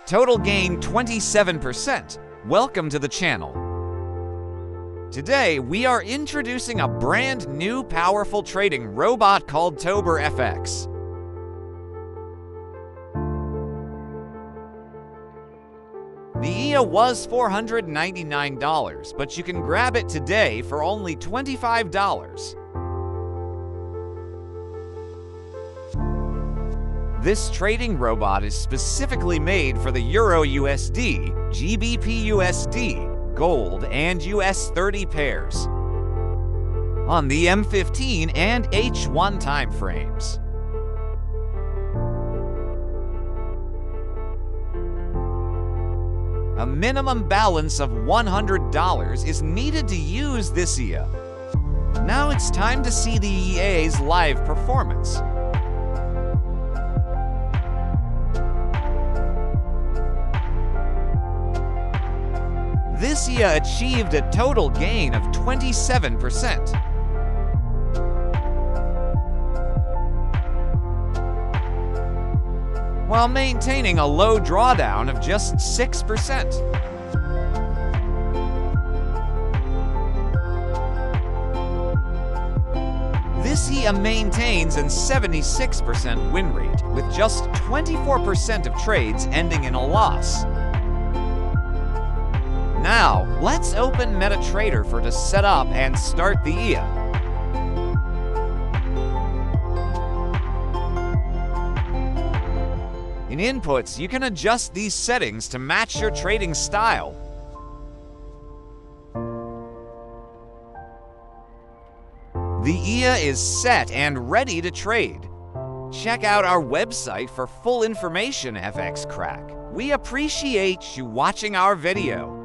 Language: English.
Total gain 27%. Welcome to the channel. Today, we are introducing a brand new powerful trading robot called Tobor FX. The EA was $499, but you can grab it today for only $25. This trading robot is specifically made for the Euro USD, GBP USD, Gold, and US 30 pairs on the M15 and H1 timeframes. A minimum balance of $100 is needed to use this EA. Now it's time to see the EA's live performance. This EA achieved a total gain of 27%. While maintaining a low drawdown of just 6%. This EA maintains a 76% win rate, with just 24% of trades ending in a loss. Now, let's open MetaTrader to set up and start the EA. In inputs, you can adjust these settings to match your trading style. The EA is set and ready to trade. Check out our website for full information, FX Crack. We appreciate you watching our video.